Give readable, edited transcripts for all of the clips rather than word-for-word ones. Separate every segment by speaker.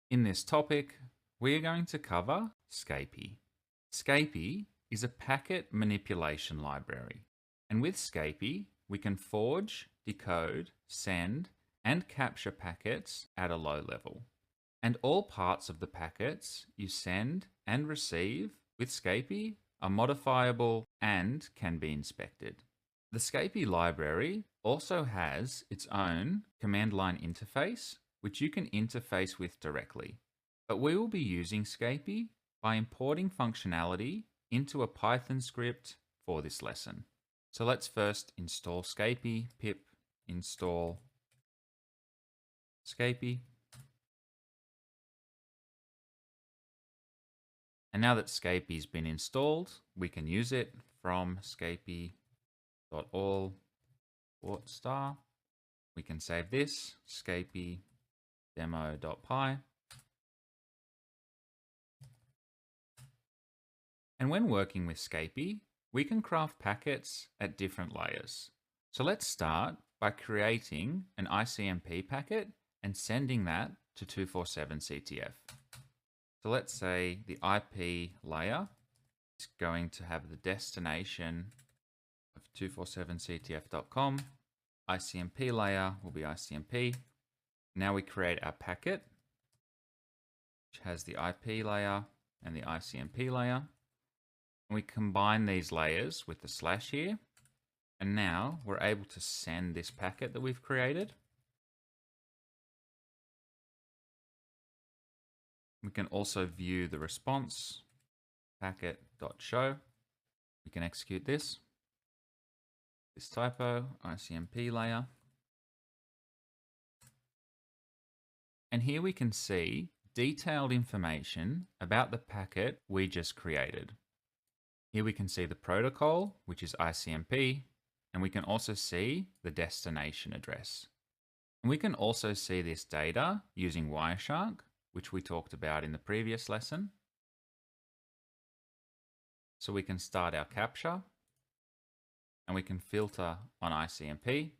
Speaker 1: In this topic, we are going to cover Scapy. Scapy is a packet manipulation library. And with Scapy, we can forge, decode, send, and capture packets at a low level. And all parts of the packets you send and receive with Scapy are modifiable and can be inspected. The Scapy library also has its own command line interface, which you can interface with directly. But we will be using Scapy by importing functionality into a Python script for this lesson. So let's first install Scapy, pip install Scapy. And now that Scapy's been installed, we can use it from scapy.all /. We can save this, Scapy demo.py. And when working with Scapy, we can craft packets at different layers. So let's start by creating an ICMP packet and sending that to 247CTF. So let's say the IP layer is going to have the destination of 247ctf.com. ICMP layer will be ICMP. Now we create our packet, which has the IP layer and the ICMP layer. And we combine these layers with the slash here. And now we're able to send this packet that we've created. We can also view the response, packet.show. We can execute this typo, ICMP layer. And here we can see detailed information about the packet we just created. Here we can see the protocol, which is ICMP, and we can also see the destination address. And we can also see this data using Wireshark, which we talked about in the previous lesson. So we can start our capture, and we can filter on ICMP,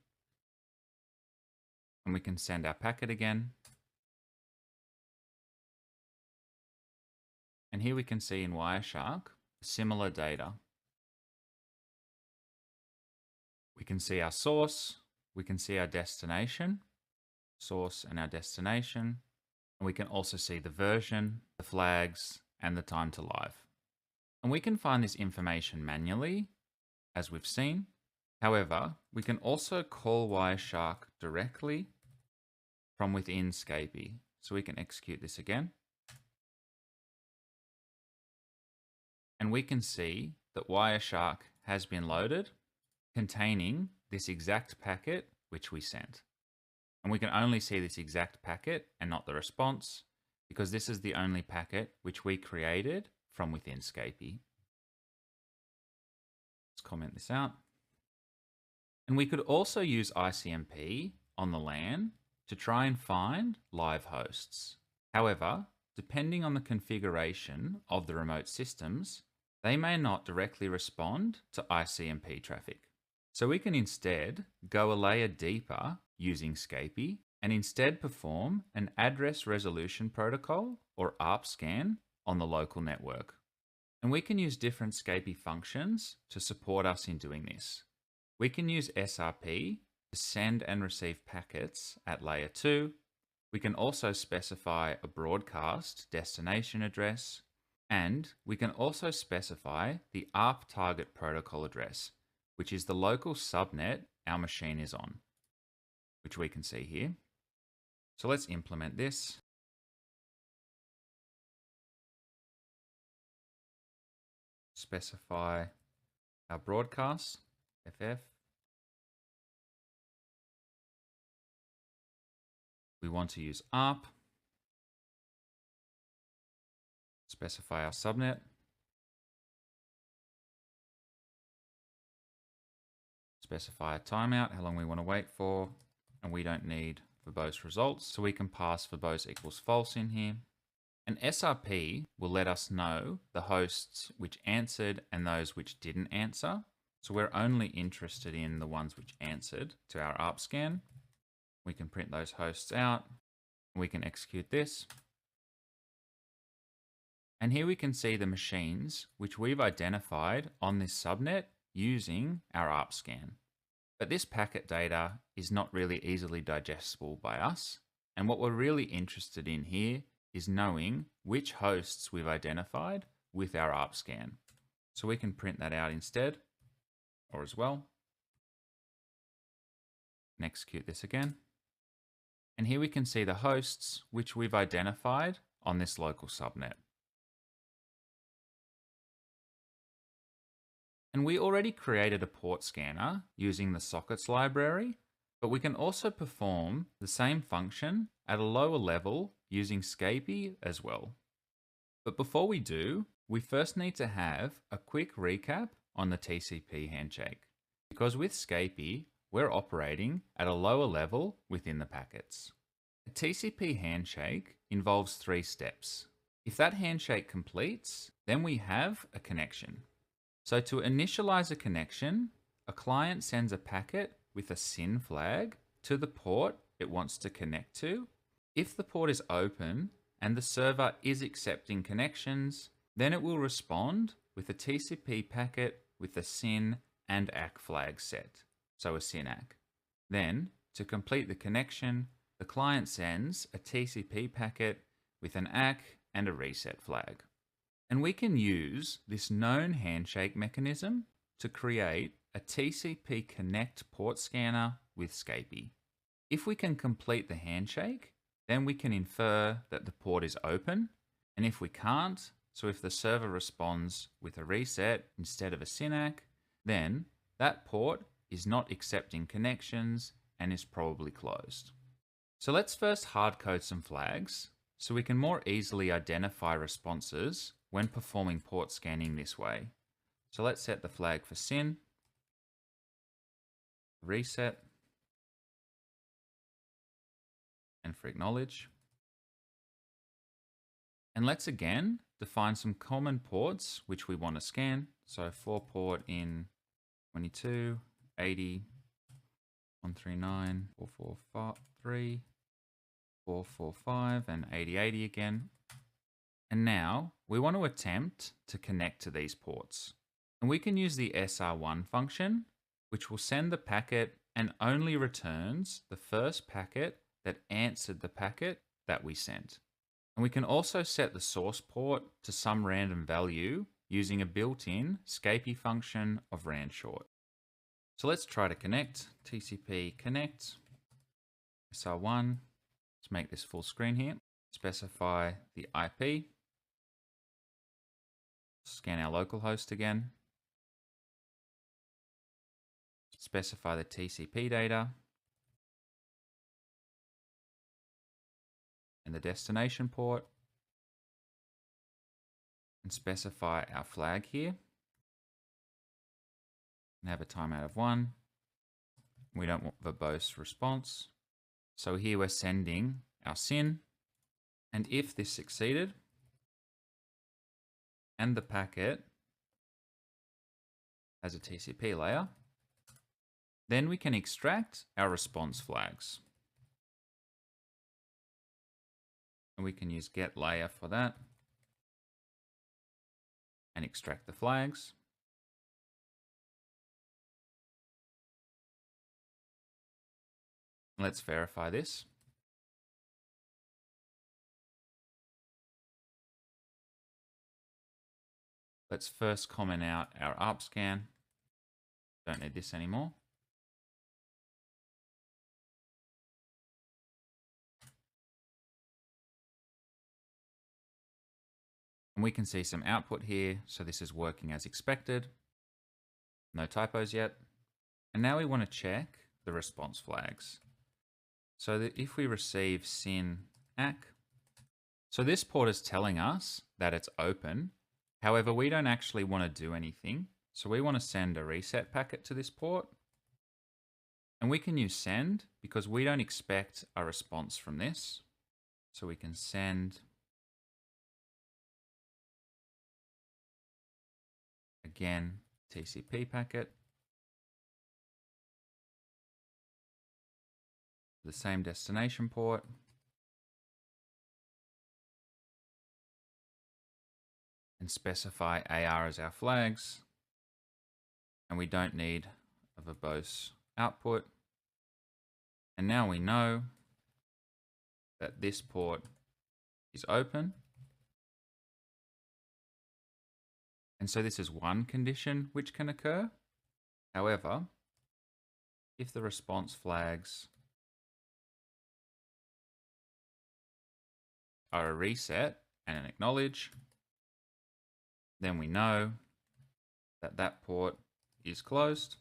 Speaker 1: and we can send our packet again. And here we can see in Wireshark similar data. We can see our source, we can see our destination, source and our destination, and we can also see the version, the flags, and the time to live. And we can find this information manually, as we've seen. However, we can also call Wireshark directly from within Scapy. So we can execute this again. And we can see that Wireshark has been loaded containing this exact packet which we sent. And we can only see this exact packet and not the response because this is the only packet which we created from within Scapy. Let's comment this out. And we could also use ICMP on the LAN to try and find live hosts. However, depending on the configuration of the remote systems, they may not directly respond to ICMP traffic. So we can instead go a layer deeper using Scapy and instead perform an address resolution protocol or ARP scan on the local network. And we can use different Scapy functions to support us in doing this. We can use SRP to send and receive packets at layer 2. We can also specify a broadcast destination address. And we can also specify the ARP target protocol address, which is the local subnet our machine is on, which we can see here. So let's implement this. Specify our broadcast, FF. We want to use ARP. Specify our subnet. Specify a timeout, how long we want to wait for, and we don't need verbose results, so we can pass verbose equals false in here. And SRP will let us know the hosts which answered and those which didn't answer. So we're only interested in the ones which answered to our ARP scan. We can print those hosts out. We can execute this. And here we can see the machines which we've identified on this subnet using our ARP scan. But this packet data is not really easily digestible by us. And what we're really interested in here is knowing which hosts we've identified with our ARP scan. So we can print that out instead, or as well. And execute this again. And here we can see the hosts which we've identified on this local subnet. And we already created a port scanner using the sockets library, but we can also perform the same function at a lower level using Scapy as well. But before we do, we first need to have a quick recap on the TCP handshake, because with Scapy, we're operating at a lower level within the packets. A TCP handshake involves 3 steps. If that handshake completes, then we have a connection. So to initialize a connection, a client sends a packet with a SYN flag to the port it wants to connect to. If the port is open and the server is accepting connections, then it will respond with a TCP packet with a SYN and ACK flag set, so a SYN ACK. Then, to complete the connection, the client sends a TCP packet with an ACK and a reset flag. And we can use this known handshake mechanism to create a TCP connect port scanner with Scapy. If we can complete the handshake, then we can infer that the port is open. And if we can't, so if the server responds with a reset instead of a SYN ACK, then that port is not accepting connections and is probably closed. So let's first hard-code some flags so we can more easily identify responses when performing port scanning this way. So let's set the flag for SYN, reset, and for acknowledge. And let's again define some common ports which we want to scan. So for port in 22, 80, 139, 443, 445, and 8080 again. And now we want to attempt to connect to these ports. And we can use the SR1 function, which will send the packet and only returns the first packet that answered the packet that we sent. And we can also set the source port to some random value using a built-in Scapy function of ranshort. So let's try to connect. TCP connect, SR1. Let's make this full screen here. Specify the IP. Scan our localhost again. Specify the TCP data and the destination port. And specify our flag here. And have a timeout of 1. We don't want verbose response. So here we're sending our SYN. And if this succeeded, and the packet has a TCP layer, then we can extract our response flags. And we can use get layer for that and extract the flags. Let's verify this. Let's first comment out our ARP scan. Don't need this anymore. And we can see some output here. So this is working as expected. No typos yet. And now we want to check the response flags. So that if we receive SYN ACK, so this port is telling us that it's open. However, we don't actually want to do anything. So we want to send a reset packet to this port. And we can use send because we don't expect a response from this. So we can send again TCP packet. The same destination port. specify AR as our flags, and we don't need a verbose output. And now we know that this port is open. And so this is one condition which can occur. However, if the response flags are a reset and an acknowledge, then we know that that port is closed.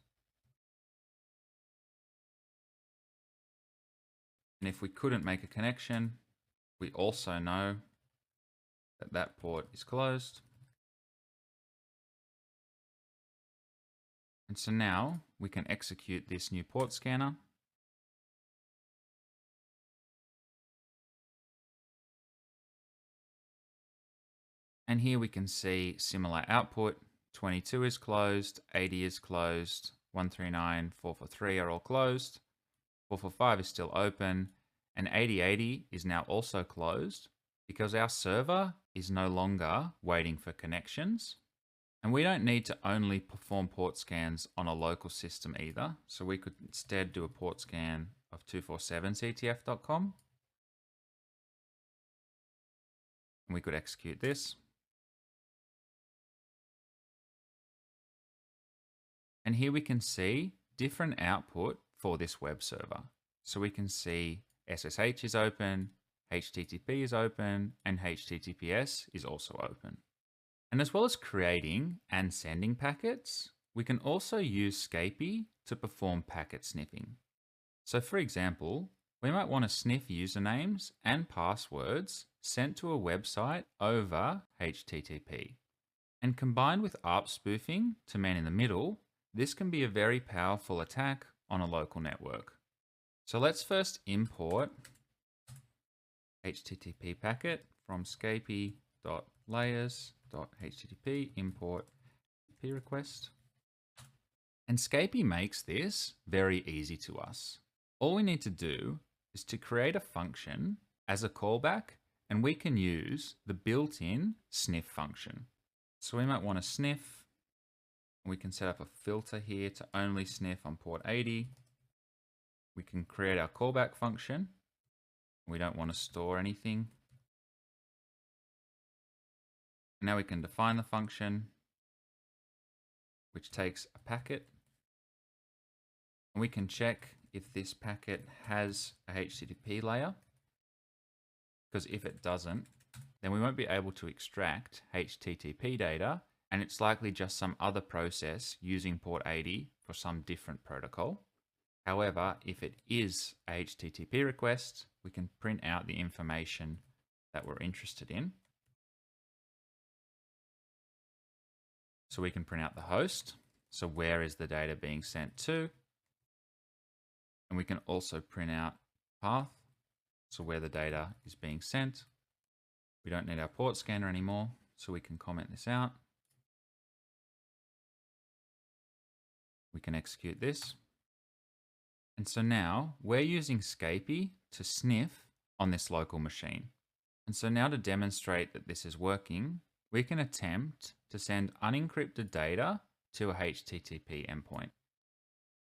Speaker 1: And if we couldn't make a connection, we also know that that port is closed. And so now we can execute this new port scanner. And here we can see similar output. 22 is closed, 80 is closed, 139, 443 are all closed. 445 is still open, and 8080 is now also closed because our server is no longer waiting for connections. And we don't need to only perform port scans on a local system either. So we could instead do a port scan of 247ctf.com. And we could execute this. And here we can see different output for this web server. So we can see SSH is open, HTTP is open, and HTTPS is also open. And as well as creating and sending packets, we can also use Scapy to perform packet sniffing. So for example, we might want to sniff usernames and passwords sent to a website over HTTP. And combined with ARP spoofing to man in the middle, this can be a very powerful attack on a local network. So let's first import HTTP packet from scapy.layers.http import HTTP request. And Scapy makes this very easy to us. All we need to do is to create a function as a callback, and we can use the built-in sniff function. So we might want to sniff. We can set up a filter here to only sniff on port 80. We can create our callback function. We don't want to store anything. Now we can define the function, which takes a packet. And we can check if this packet has a HTTP layer. Because if it doesn't, then we won't be able to extract HTTP data, and it's likely just some other process using port 80 for some different protocol. However, if it is a HTTP request, we can print out the information that we're interested in. So we can print out the host. So where is the data being sent to? And we can also print out path. So where the data is being sent. We don't need our port scanner anymore, so we can comment this out. We can execute this. And so now we're using Scapy to sniff on this local machine. And so now to demonstrate that this is working, we can attempt to send unencrypted data to a HTTP endpoint.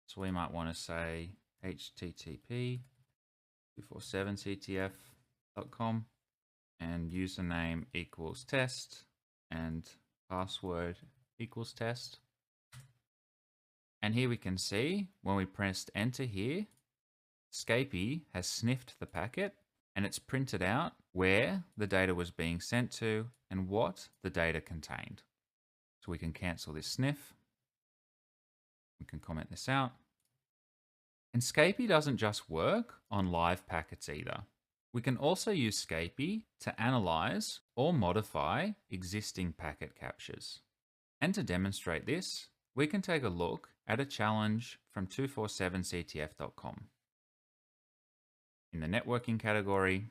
Speaker 1: So we might want to say HTTP 247ctf.com and username equals test and password equals test. And here we can see when we pressed enter here, Scapy has sniffed the packet and it's printed out where the data was being sent to and what the data contained. So we can cancel this sniff. We can comment this out. And Scapy doesn't just work on live packets either. We can also use Scapy to analyze or modify existing packet captures. And to demonstrate this, we can take a look at a challenge from 247ctf.com. In the networking category,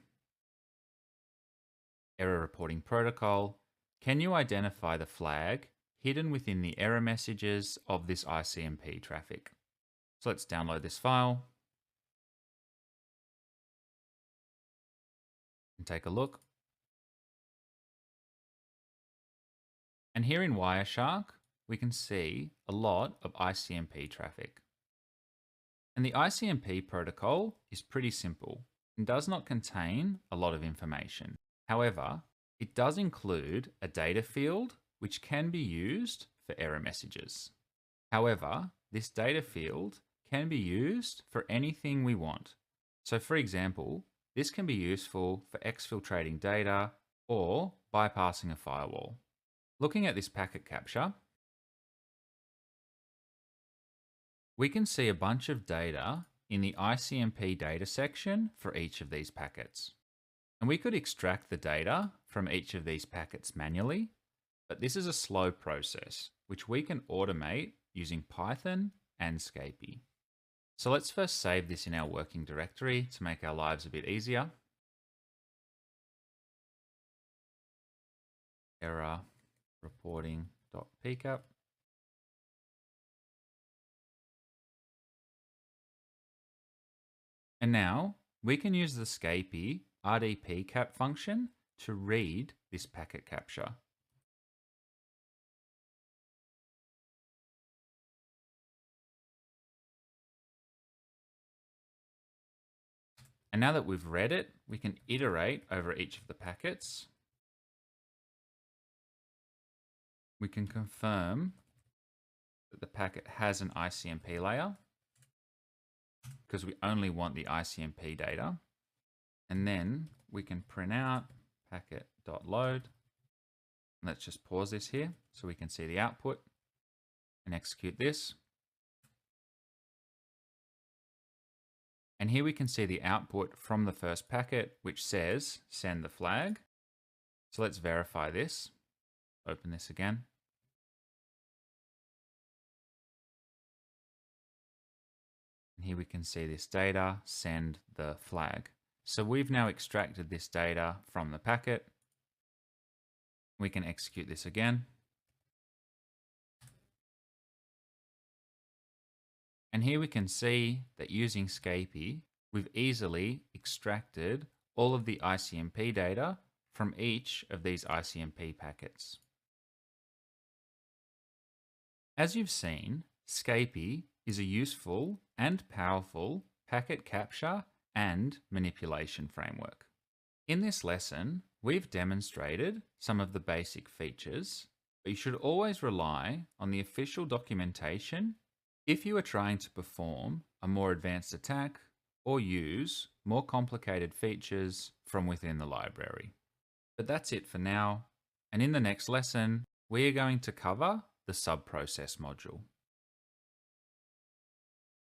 Speaker 1: error reporting protocol, can you identify the flag hidden within the error messages of this ICMP traffic? So let's download this file and take a look. And here in Wireshark, we can see a lot of ICMP traffic. And the ICMP protocol is pretty simple and does not contain a lot of information. However, it does include a data field which can be used for error messages. However, this data field can be used for anything we want. So for example, this can be useful for exfiltrating data or bypassing a firewall. Looking at this packet capture, we can see a bunch of data in the ICMP data section for each of these packets. And we could extract the data from each of these packets manually, but this is a slow process, which we can automate using Python and Scapy. So let's first save this in our working directory to make our lives a bit easier. Error reporting.pcap. And now we can use the Scapy rdpcap function to read this packet capture. And now that we've read it, we can iterate over each of the packets. We can confirm that the packet has an ICMP layer because we only want the ICMP data. And then we can print out packet.load. Let's just pause this here so we can see the output and execute this. And here we can see the output from the first packet, which says send the flag. So let's verify this. Open this again. And here we can see this data, send the flag. So we've now extracted this data from the packet. We can execute this again. And here we can see that using Scapy, we've easily extracted all of the ICMP data from each of these ICMP packets. As you've seen, Scapy is a useful and powerful packet capture and manipulation framework. In this lesson, we've demonstrated some of the basic features, but you should always rely on the official documentation if you are trying to perform a more advanced attack or use more complicated features from within the library. But that's it for now, and in the next lesson, we are going to cover the subprocess module.